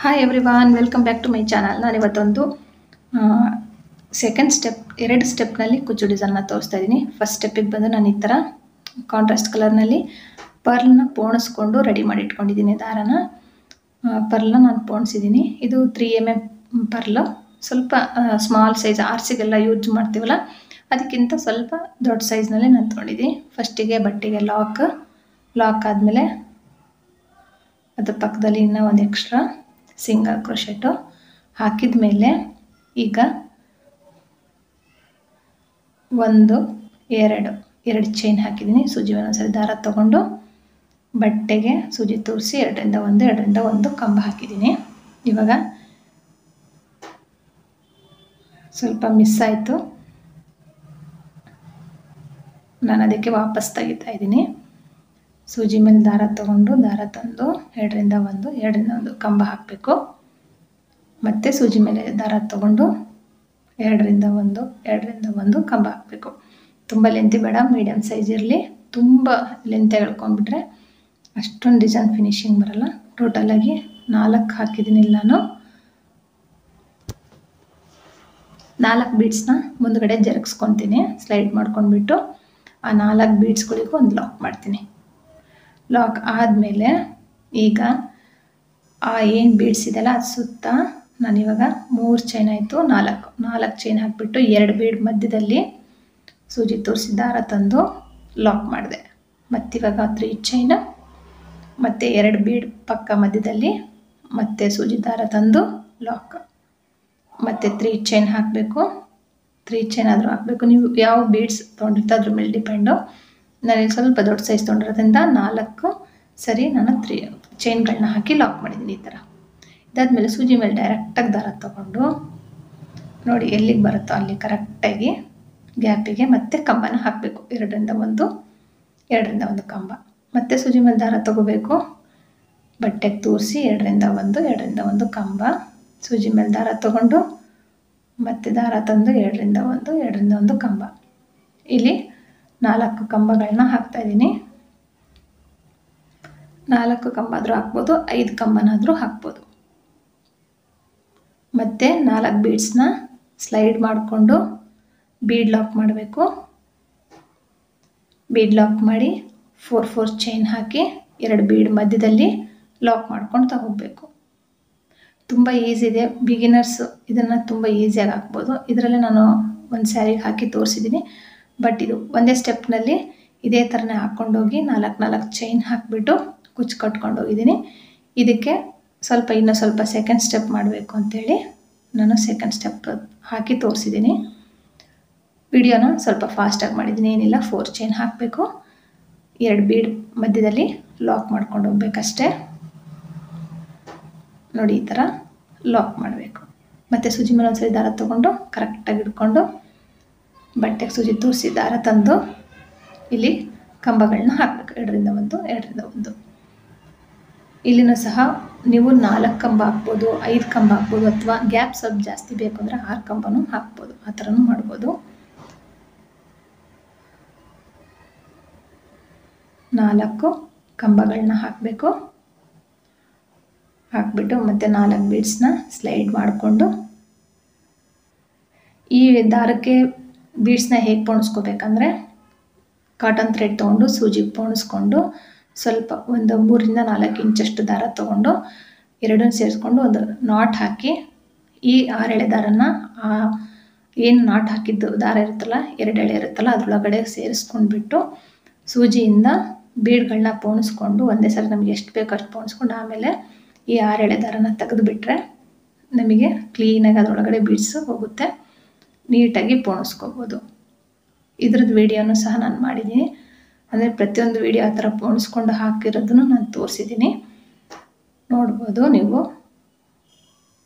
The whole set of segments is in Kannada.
Hi everyone, welcome back to my channel. ನಾನು ಇವತ್ತೊಂದು ಸೆಕೆಂಡ್ ಸ್ಟೆಪ್, 2 ಸ್ಟೆಪ್ನಲ್ಲಿ ಕುಚ್ಚು ಡಿಸೈನ್ನ ತೋರಿಸ್ತಾ ಇದ್ದೀನಿ. ಫಸ್ಟ್ ಸ್ಟೆಪ್ಪಿಗೆ ಬಂದು ನಾನು ಈ ಥರ ಕಾಂಟ್ರಾಸ್ಟ್ ಕಲರ್ನಲ್ಲಿ ಪರ್ಲ್ನ ಪೋಣಿಸ್ಕೊಂಡು ರೆಡಿ ಮಾಡಿ ಇಟ್ಕೊಂಡಿದ್ದೀನಿ. ದಾರನ ಪರ್ಲ್ನ ನಾನು ಪೋಣಿಸಿದ್ದೀನಿ. ಇದು 3mm ಪರ್ಲು, ಸ್ವಲ್ಪ ಸ್ಮಾಲ್ ಸೈಜ್ ಆರ್ಸಿಗೆಲ್ಲ ಯೂಸ್ ಮಾಡ್ತೀವಲ್ಲ ಅದಕ್ಕಿಂತ ಸ್ವಲ್ಪ ದೊಡ್ಡ ಸೈಜ್ನಲ್ಲಿ ನಾನು ತೊಗೊಂಡಿದ್ದೀನಿ. ಫಸ್ಟಿಗೆ ಬಟ್ಟೆಗೆ ಲಾಕ್ ಆದಮೇಲೆ ಅದ್ರ ಪಕ್ಕದಲ್ಲಿ ಇನ್ನೂ ಒಂದು ಎಕ್ಸ್ಟ್ರಾ ಸಿಂಗಲ್ ಕ್ರೋಶೆಟು ಹಾಕಿದ ಮೇಲೆ ಈಗ 1 2 ಚೈನ್ ಹಾಕಿದ್ದೀನಿ. ಸೂಜಿ ಒಂದೊಂದ್ಸರಿ ದಾರ ತೊಗೊಂಡು ಬಟ್ಟೆಗೆ ಸೂಜಿ ತೂರಿಸಿ 2ರಿಂದ 1 ಕಂಬ ಹಾಕಿದ್ದೀನಿ. ಇವಾಗ ಸ್ವಲ್ಪ ಮಿಸ್ ಆಯಿತು, ನಾನು ಅದಕ್ಕೆ ವಾಪಸ್ ತೆಗಿತಾ ಇದ್ದೀನಿ. ಸೂಜಿ ಮೇಲೆ ದಾರ ತೊಗೊಂಡು ದಾರ ತಂದು 2ರಿಂದ 1 ಕಂಬ ಹಾಕಬೇಕು. ಮತ್ತು ಸೂಜಿ ಮೇಲೆ ದಾರ ತೊಗೊಂಡು 2ರಿಂದ 1 ಕಂಬ ಹಾಕಬೇಕು. ತುಂಬ ಲೆಂತಿ ಬೇಡ, ಮೀಡಿಯಮ್ ಸೈಜ್ ಇರಲಿ. ತುಂಬ ಲೆಂತೆ ಎಳ್ಕೊಂಡ್ಬಿಟ್ರೆ ಅಷ್ಟೊಂದು ಡಿಸೈನ್ ಫಿನಿಶಿಂಗ್ ಬರಲ್ಲ. ಟೋಟಲಾಗಿ 4 ಹಾಕಿದ್ದೀನಿ. ನಾನು 4 ಬೀಡ್ಸ್ನ ಮುಂದ್ಗಡೆ ಜರುಗಿಸ್ಕೊತೀನಿ. ಸ್ಲೈಡ್ ಮಾಡ್ಕೊಂಡ್ಬಿಟ್ಟು ಆ 4 ಬೀಡ್ಸ್ಗಳಿಗೂ ಒಂದು ಲಾಕ್ ಮಾಡ್ತೀನಿ. ಲಾಕ್ ಆದಮೇಲೆ ಈಗ ಆ ಏನು ಬೀಡ್ಸ್ ಇದೆಯಲ್ಲ ಅದು ಸುತ್ತ ನಾನಿವಾಗ 3 ಚೈನ್ ಆಯಿತು, 4 ಚೈನ್ ಹಾಕಿಬಿಟ್ಟು 2 ಬೀಡ್ ಮಧ್ಯದಲ್ಲಿ ಸೂಜಿ ತೋರಿಸಿ ದಾರ ತಂದು ಲಾಕ್ ಮಾಡಿದೆ. ಮತ್ತಿವಾಗ 3 ಚೈನ್ ಮತ್ತು 2 ಬೀಡ್ ಪಕ್ಕ ಮಧ್ಯದಲ್ಲಿ ಮತ್ತೆ ಸೂಜಿ ದಾರ ತಂದು ಲಾಕ್, ಮತ್ತು 3 ಚೈನ್ ಹಾಕಬೇಕು. 3 ಚೈನ್ ಆದರೂ ಹಾಕಬೇಕು. ನೀವು ಯಾವ ಬೀಡ್ಸ್ ತೊಗೊಂಡಿರ್ತೀರ ಅದ್ರ ಮೇಲೆ ಡಿಪೆಂಡು. ನಾನಿಲ್ಲಿ ಸ್ವಲ್ಪ ದೊಡ್ಡ ಸೈಜ್ ತೊಗೊಂಡಿರೋದ್ರಿಂದ 4 ಸರಿ ನಾನು 3 ಚೈನ್ಗಳನ್ನ ಹಾಕಿ ಲಾಕ್ ಮಾಡಿದ್ದೀನಿ. ಈ ಥರ ಇದಾದಮೇಲೆ ಸೂಜಿ ಮೇಲೆ ಡೈರೆಕ್ಟಾಗಿ ದಾರ ತೊಗೊಂಡು ನೋಡಿ ಎಲ್ಲಿಗೆ ಬರುತ್ತೋ ಅಲ್ಲಿ ಕರೆಕ್ಟಾಗಿ ಗ್ಯಾಪಿಗೆ ಮತ್ತೆ ಕಂಬನ ಹಾಕಬೇಕು. 2ರಿಂದ 1 ಕಂಬ. ಮತ್ತು ಸೂಜಿ ಮೇಲೆ ದಾರ ತೊಗೋಬೇಕು, ಬಟ್ಟೆಗೆ ತೂರಿಸಿ 2ರಿಂದ 1 ಕಂಬ. ಸೂಜಿ ಮೇಲೆ ದಾರ ತೊಗೊಂಡು ಮತ್ತೆ ದಾರ ತಂದು 2ರಿಂದ 1 ಕಂಬ. ಇಲ್ಲಿ 4 ಕಂಬಗಳನ್ನ ಹಾಕ್ತಾಯಿದ್ದೀನಿ. 4 ಕಂಬ ಆದರೂ ಹಾಕ್ಬೋದು, 5 ಕಂಬನಾದರೂ ಹಾಕ್ಬೋದು. ಮತ್ತು 4 ಬೀಡ್ಸ್ನ ಸ್ಲೈಡ್ ಮಾಡಿಕೊಂಡು ಬೀಡ್ ಲಾಕ್ ಮಾಡಬೇಕು. ಬೀಡ್ ಲಾಕ್ ಮಾಡಿ 4 ಚೈನ್ ಹಾಕಿ 2 ಬೀಡ್ ಮಧ್ಯದಲ್ಲಿ ಲಾಕ್ ಮಾಡ್ಕೊಂಡು ತಗೋಬೇಕು. ತುಂಬ ಈಸಿ ಇದೆ, ಬಿಗಿನರ್ಸ್ ಇದನ್ನು ತುಂಬ ಈಸಿಯಾಗಿ ಹಾಕ್ಬೋದು. ಇದರಲ್ಲಿ ನಾನು ಒಂದು ಸ್ಯಾರಿಗೆ ಹಾಕಿ ತೋರಿಸಿದ್ದೀನಿ. ಬಟ್ ಇದು ಒಂದೇ ಸ್ಟೆಪ್ನಲ್ಲಿ ಇದೇ ಥರನೇ ಹಾಕ್ಕೊಂಡೋಗಿ 4 ಚೈನ್ ಹಾಕಿಬಿಟ್ಟು ಕುಚ್ಚು ಕಟ್ಕೊಂಡು ಹೋಗಿದ್ದೀನಿ. ಇದಕ್ಕೆ ಇನ್ನೂ ಸ್ವಲ್ಪ ಸೆಕೆಂಡ್ ಸ್ಟೆಪ್ ಮಾಡಬೇಕು ಅಂಥೇಳಿ ನಾನು ಸೆಕೆಂಡ್ ಸ್ಟೆಪ್ ಹಾಕಿ ತೋರಿಸಿದ್ದೀನಿ. ವಿಡಿಯೋನ ಸ್ವಲ್ಪ ಫಾಸ್ಟಾಗಿ ಮಾಡಿದ್ದೀನಿ. ಏನಿಲ್ಲ, 4 ಚೈನ್ ಹಾಕಬೇಕು, 2 ಬೀಡ್ ಮಧ್ಯದಲ್ಲಿ ಲಾಕ್ ಮಾಡ್ಕೊಂಡು ಹೋಗ್ಬೇಕಷ್ಟೇ. ನೋಡಿ ಈ ಥರ ಲಾಕ್ ಮಾಡಬೇಕು. ಮತ್ತು ಸೂಜಿ ಮೇಲೆ ಒಂದ್ಸರಿ ದಾರ ತೊಗೊಂಡು ಕರೆಕ್ಟಾಗಿ ಹಿಡ್ಕೊಂಡು ಬಟ್ಟೆಗೆ ಸೂಜಿ ತೂರಿಸಿ ದಾರ ತಂದು ಇಲ್ಲಿ ಕಂಬಗಳನ್ನ ಹಾಕಬೇಕು. 2ರಿಂದ 1 ಇಲ್ಲಿನೂ ಸಹ ನೀವು 4 ಕಂಬ ಹಾಕ್ಬೋದು, 5 ಕಂಬ ಹಾಕ್ಬೋದು, ಅಥವಾ ಗ್ಯಾಪ್ ಸ್ವಲ್ಪ ಜಾಸ್ತಿ ಬೇಕು ಅಂದರೆ 6 ಕಂಬನೂ ಹಾಕ್ಬೋದು. ಆ ಥರನೂ ಮಾಡ್ಬೋದು. 4 ಕಂಬಗಳನ್ನ ಹಾಕಬೇಕು. ಹಾಕಿಬಿಟ್ಟು ಮತ್ತು 4 ಬೀಡ್ಸ್ನ ಸ್ಲೈಡ್ ಮಾಡಿಕೊಂಡು ಈ ದಾರಕ್ಕೆ ಬೀಡ್ಸ್ನ ಹೇಗೆ ಪೋಣಿಸ್ಕೋಬೇಕಂದ್ರೆ ಕಾಟನ್ ಥ್ರೆಡ್ ತೊಗೊಂಡು ಸೂಜಿಗೆ ಪೋಣಿಸ್ಕೊಂಡು ಸ್ವಲ್ಪ ಒಂದು 3ರಿಂದ 4 ಇಂಚಷ್ಟು ದಾರ ತೊಗೊಂಡು 2 ಸೇರಿಸ್ಕೊಂಡು ಒಂದು ನಾಟ್ ಹಾಕಿ ಈ 6 ಎಳೆ ದಾರನ ಏನು ನಾಟ್ ಹಾಕಿದ್ದು ದಾರ ಇರುತ್ತಲ್ಲ, 2 ಎಳೆ ಇರುತ್ತಲ್ಲ ಅದರೊಳಗಡೆ ಸೇರಿಸ್ಕೊಂಡ್ಬಿಟ್ಟು ಸೂಜಿಯಿಂದ ಬೀಡ್ಗಳನ್ನ ಪೋಣಿಸ್ಕೊಂಡು ಒಂದೇ ಸರಿ ನಮಗೆ ಎಷ್ಟು ಬೇಕೋ ಅಷ್ಟು ಪೋಣಿಸ್ಕೊಂಡು ಆಮೇಲೆ ಈ 6 ಎಳೆ ದಾರನ ತೆಗೆದುಬಿಟ್ರೆ ನಮಗೆ ಕ್ಲೀನಾಗಿ ಅದರೊಳಗಡೆ ಬೀಡ್ಸು ಹೋಗುತ್ತೆ. ನೀಟಾಗಿ ಪೋಣಿಸ್ಕೋಬೋದು. ಇದ್ರದ್ದು ವಿಡಿಯೋನೂ ಸಹ ನಾನು ಮಾಡಿದ್ದೀನಿ. ಅಂದರೆ ಪ್ರತಿಯೊಂದು ವಿಡಿಯೋ ಆ ಥರ ಪೋಣಿಸ್ಕೊಂಡು ಹಾಕಿರೋದನ್ನು ನಾನು ತೋರಿಸಿದ್ದೀನಿ, ನೋಡ್ಬೋದು ನೀವು.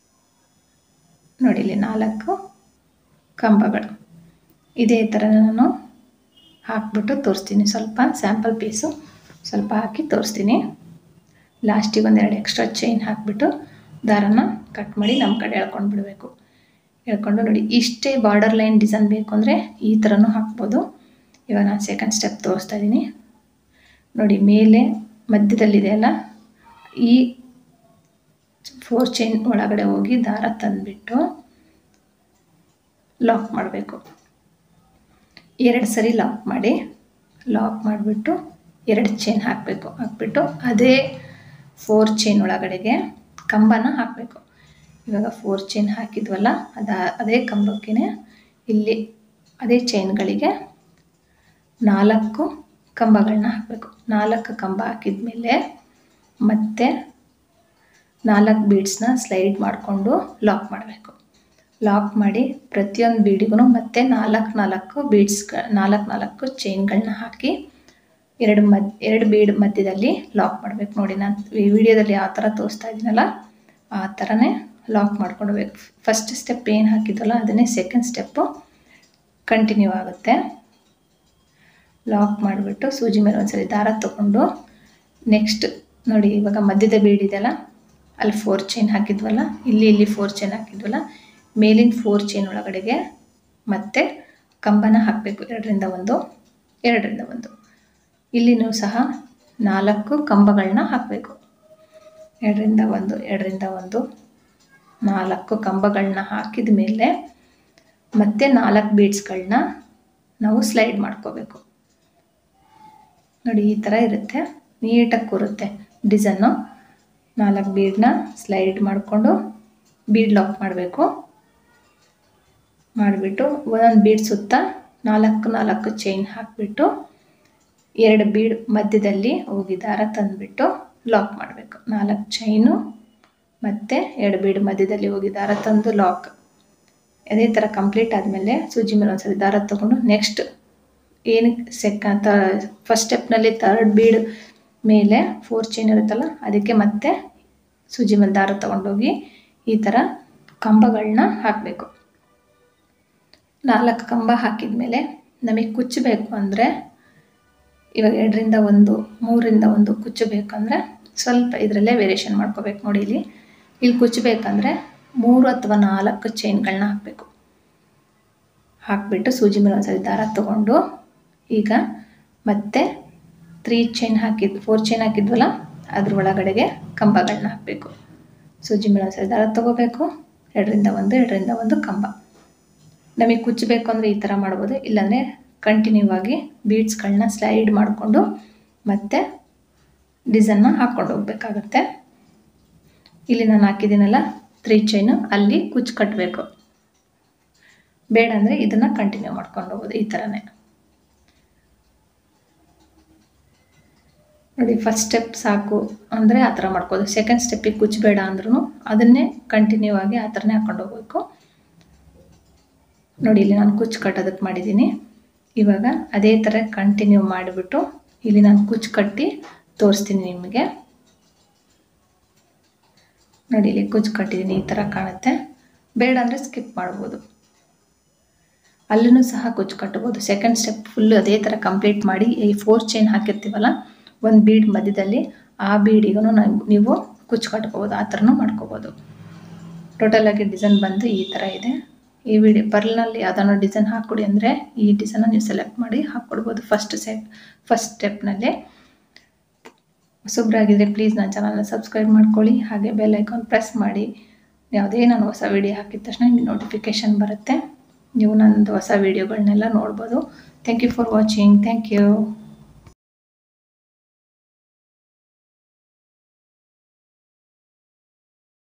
ನೋಡಿ ಇಲ್ಲಿ 4 ಕಂಬಗಳು ಇದೇ ಥರ ನಾನು ಹಾಕ್ಬಿಟ್ಟು ತೋರಿಸ್ತೀನಿ. ಸ್ವಲ್ಪ ಸ್ಯಾಂಪಲ್ ಪೀಸು ಸ್ವಲ್ಪ ಹಾಕಿ ತೋರಿಸ್ತೀನಿ. ಲಾಸ್ಟಿಗೆ 2 ಎಕ್ಸ್ಟ್ರಾ ಚೈನ್ ಹಾಕಿಬಿಟ್ಟು ದಾರನ ಕಟ್ ಮಾಡಿ ನಮ್ಮ ಕಡೆ ಎಳ್ಕೊಂಡು ಬಿಡಬೇಕು. ಎಳ್ಕೊಂಡು ನೋಡಿ ಇಷ್ಟೇ ಬಾರ್ಡರ್ ಲೈನ್ ಡಿಸೈನ್ ಬೇಕು ಅಂದರೆ ಈ ಥರನೂ ಹಾಕ್ಬೋದು. ಇವಾಗ ನಾನು ಸೆಕೆಂಡ್ ಸ್ಟೆಪ್ ತೋರಿಸ್ತಾ ಇದ್ದೀನಿ. ನೋಡಿ ಮೇಲೆ ಮಧ್ಯದಲ್ಲಿದೆ ಅಲ್ಲ, ಈ 4 ಚೈನ್ ಒಳಗಡೆ ಹೋಗಿ ದಾರ ತಂದುಬಿಟ್ಟು ಲಾಕ್ ಮಾಡಬೇಕು. 2 ಸರಿ ಲಾಕ್ ಮಾಡಿಬಿಟ್ಟು 2 ಚೈನ್ ಹಾಕ್ಬಿಟ್ಟು ಅದೇ 4 ಚೈನ್ ಒಳಗಡೆಗೆ ಕಂಬನ ಹಾಕಬೇಕು. ಇವಾಗ 4 ಚೈನ್ ಹಾಕಿದ್ವಲ್ಲ ಅದೇ ಕಂಬಕ್ಕೆ ಇಲ್ಲಿ ಅದೇ ಚೈನ್ಗಳಿಗೆ 4 ಕಂಬಗಳನ್ನ ಹಾಕಬೇಕು. 4 ಕಂಬ ಹಾಕಿದ್ಮೇಲೆ ಮತ್ತೆ 4 ಬೀಡ್ಸ್ನ ಸ್ಲೈಡ್ ಮಾಡಿಕೊಂಡು ಲಾಕ್ ಮಾಡಬೇಕು. ಲಾಕ್ ಮಾಡಿ ಪ್ರತಿಯೊಂದು ಬೀಡಿಗೂ ಮತ್ತೆ 4 ಬೀಡ್ಸ್ 4 ಚೈನ್ಗಳನ್ನ ಹಾಕಿ 2 ಬೀಡ್ ಮಧ್ಯದಲ್ಲಿ ಲಾಕ್ ಮಾಡಬೇಕು. ನೋಡಿ ನಾನು ಈ ವಿಡಿಯೋದಲ್ಲಿ ಯಾವ ಥರ ತೋರಿಸ್ತಾ ಇದ್ದೀನಲ್ಲ ಆ ಥರನೇ ಲಾಕ್ ಮಾಡ್ಕೊಳ್ಬೇಕು. ಫಸ್ಟ್ ಸ್ಟೆಪ್ ಏನು ಹಾಕಿದ್ವಲ್ಲ ಅದನ್ನೇ ಸೆಕೆಂಡ್ ಸ್ಟೆಪ್ಪು ಕಂಟಿನ್ಯೂ ಆಗುತ್ತೆ. ಲಾಕ್ ಮಾಡಿಬಿಟ್ಟು ಸೂಜಿ ಮೇಲೆ ಒಂದ್ಸರಿ ದಾರ ತೊಗೊಂಡು ನೆಕ್ಸ್ಟ್ ನೋಡಿ ಇವಾಗ ಮಧ್ಯದ ಬೀಡ್ ಇದೆಯಲ್ಲ ಅಲ್ಲಿ 4 ಚೈನ್ ಹಾಕಿದ್ವಲ್ಲ, ಇಲ್ಲಿ 4 ಚೈನ್ ಹಾಕಿದ್ವಲ್ಲ, ಮೇಲಿನ 4 ಚೈನ್ ಒಳಗಡೆಗೆ ಮತ್ತೆ ಕಂಬನ ಹಾಕಬೇಕು. 2ರಿಂದ 1 ಇಲ್ಲಿನೂ ಸಹ 4 ಕಂಬಗಳನ್ನ ಹಾಕಬೇಕು. 2ರಿಂದ 1 4 ಕಂಬಗಳನ್ನ ಹಾಕಿದ ಮೇಲೆ ಮತ್ತೆ 4 ಬೀಡ್ಸ್ಗಳನ್ನ ನಾವು ಸ್ಲೈಡ್ ಮಾಡ್ಕೋಬೇಕು. ನೋಡಿ ಈ ಥರ ಇರುತ್ತೆ, ನೀಟಾಗಿ ಕೂರುತ್ತೆ ಡಿಸೈನು. 4 ಬೀಡನ್ನ ಸ್ಲೈಡ್ ಮಾಡಿಕೊಂಡು ಬೀಡ್ ಲಾಕ್ ಮಾಡಿಬಿಟ್ಟು ಒಂದೊಂದು ಬೀಡ್ ಸುತ್ತ 4 ಚೈನ್ ಹಾಕಿಬಿಟ್ಟು 2 ಬೀಡ್ ಮಧ್ಯದಲ್ಲಿ ಹೋಗಿ ದಾರ ತಂದುಬಿಟ್ಟು ಲಾಕ್ ಮಾಡಬೇಕು. 4 ಚೈನು ಮತ್ತು 2 ಬೀಡ್ ಮಧ್ಯದಲ್ಲಿ ಹೋಗಿ ದಾರ ತಂದು ಲಾಕ್. ಅದೇ ಥರ ಕಂಪ್ಲೀಟ್ ಆದಮೇಲೆ ಸೂಜಿ ಮೇಲೆ ಒಂದ್ಸರಿ ದಾರ ತೊಗೊಂಡು ನೆಕ್ಸ್ಟ್ ಏನು ಫಸ್ಟ್ ಸ್ಟೆಪ್ನಲ್ಲಿ 3rd ಬೀಡ್ ಮೇಲೆ 4 ಚೈನ್ ಇರುತ್ತಲ್ಲ ಅದಕ್ಕೆ ಮತ್ತೆ ಸೂಜಿ ಮೇಲೆ ದಾರ ತೊಗೊಂಡೋಗಿ ಈ ಥರ ಕಂಬಗಳನ್ನ ಹಾಕಬೇಕು. 4 ಕಂಬ ಹಾಕಿದ ಮೇಲೆ ನಮಗೆ ಕುಚ್ಚಬೇಕು ಅಂದರೆ ಇವಾಗ 2ರಿಂದ 1 3ರಿಂದ 1 ಕುಚ್ಚಬೇಕಂದ್ರೆ ಸ್ವಲ್ಪ ಇದರಲ್ಲೇ ವೇರಿಯೇಷನ್ ಮಾಡ್ಕೋಬೇಕು. ನೋಡಿ ಇಲ್ಲಿ ಕುಚ್ಚಬೇಕಂದ್ರೆ 3 ಅಥವಾ 4 ಚೈನ್ಗಳನ್ನ ಹಾಕಿಬಿಟ್ಟು ಸೂಜಿ ಮೇಲೆ ಒಂದ್ಸರಿ ದಾರ ತೊಗೊಂಡು ಈಗ ಮತ್ತೆ 4 ಚೈನ್ ಹಾಕಿದ್ವಲ್ಲ ಅದ್ರ ಒಳಗಡೆಗೆ ಕಂಬಗಳನ್ನ ಹಾಕಬೇಕು. ಸೂಜಿ ಮೇಲೆ ಒಂದ್ಸರಿ ದಾರ ತೊಗೋಬೇಕು. 2ರಿಂದ 1 ಕಂಬ. ನಮಗೆ ಕುಚ್ಚಬೇಕು ಅಂದರೆ ಈ ಥರ ಮಾಡ್ಬೋದು, ಇಲ್ಲಾಂದರೆ ಕಂಟಿನ್ಯೂ ಆಗಿ ಬೀಡ್ಸ್ಗಳನ್ನ ಸ್ಲೈಡ್ ಮಾಡಿಕೊಂಡು ಮತ್ತೆ ಡಿಸೈನ್ನ ಹಾಕ್ಕೊಂಡು ಹೋಗ್ಬೇಕಾಗತ್ತೆ. ಇಲ್ಲಿ ನಾನು ಹಾಕಿದ್ದೀನಲ್ಲ 3 ಚೈನು ಅಲ್ಲಿ ಕುಚ್ಚು ಕಟ್ಟಬೇಕು. ಬೇಡ ಅಂದರೆ ಇದನ್ನು ಕಂಟಿನ್ಯೂ ಮಾಡ್ಕೊಂಡು ಹೋಗೋದು ಈ ಥರನೇ. ನೋಡಿ ಫಸ್ಟ್ ಸ್ಟೆಪ್ ಸಾಕು ಅಂದರೆ ಆ ಥರ ಮಾಡ್ಕೋದು. ಸೆಕೆಂಡ್ ಸ್ಟೆಪ್ಪಿಗೆ ಕುಚ್ಚಬೇಡ ಅಂದ್ರೂ ಅದನ್ನೇ ಕಂಟಿನ್ಯೂ ಆಗಿ ಆ ಥರನೇ ಹಾಕ್ಕೊಂಡು ಹೋಗಬೇಕು. ನೋಡಿ ಇಲ್ಲಿ ನಾನು ಕುಚ್ಚು ಕಟ್ಟೋದಕ್ಕೆ ಮಾಡಿದ್ದೀನಿ. ಇವಾಗ ಅದೇ ಥರ ಕಂಟಿನ್ಯೂ ಮಾಡಿಬಿಟ್ಟು ಇಲ್ಲಿ ನಾನು ಕುಚ್ಚು ಕಟ್ಟಿ ತೋರಿಸ್ತೀನಿ ನಿಮಗೆ. ನೋಡಿ ಇಲ್ಲಿ ಕುಚ್ಚು ಕಟ್ಟಿದ್ದೀನಿ, ಈ ಥರ ಕಾಣುತ್ತೆ. ಬೇಡ ಅಂದರೆ ಸ್ಕಿಪ್ ಮಾಡ್ಬೋದು. ಅಲ್ಲೂ ಸಹ ಕುಚ್ಚು ಕಟ್ಬೋದು. ಸೆಕೆಂಡ್ ಸ್ಟೆಪ್ ಫುಲ್ಲು ಅದೇ ಥರ ಕಂಪ್ಲೀಟ್ ಮಾಡಿ ಈ 4 ಚೈನ್ ಹಾಕಿರ್ತೀವಲ್ಲ ಒಂದು ಬೀಡ್ ಮಧ್ಯದಲ್ಲಿ ಆ ಬೀಡಿಗೂ ನೀವು ಕುಚ್ಚು ಕಟ್ಕೋಬೋದು. ಆ ಥರನೂ ಮಾಡ್ಕೋಬೋದು. ಟೋಟಲಾಗಿ ಡಿಸೈನ್ ಬಂದು ಈ ಥರ ಇದೆ. ಈ ಪರ್ಲ್ನಲ್ಲಿ ಯಾವುದಾದ್ರು ಡಿಸೈನ್ ಹಾಕ್ಕೊಡಿ ಅಂದರೆ ಈ ಡಿಸೈನ ನೀವು ಸೆಲೆಕ್ಟ್ ಮಾಡಿ ಹಾಕ್ಕೊಡ್ಬೋದು ಫಸ್ಟ್ ಸ್ಟೆಪ್ನಲ್ಲಿ. ಹೊಸಬ್ರಾಗಿದ್ದರೆ ಪ್ಲೀಸ್ ನನ್ನ ಚಾನಲ್ನ ಸಬ್ಸ್ಕ್ರೈಬ್ ಮಾಡ್ಕೊಳ್ಳಿ. ಹಾಗೆ ಬೆಲ್ ಐಕಾನ್ ಪ್ರೆಸ್ ಮಾಡಿ. ಯಾವುದೇ ನಾನು ಹೊಸ ವೀಡಿಯೋ ಹಾಕಿದ ತಕ್ಷಣ ನಿಮಗೆ ನೋಟಿಫಿಕೇಷನ್ ಬರುತ್ತೆ. ನೀವು ನನ್ನದು ಹೊಸ ವೀಡಿಯೋಗಳನ್ನೆಲ್ಲ ನೋಡ್ಬೋದು. Thank you for watching. Thank you.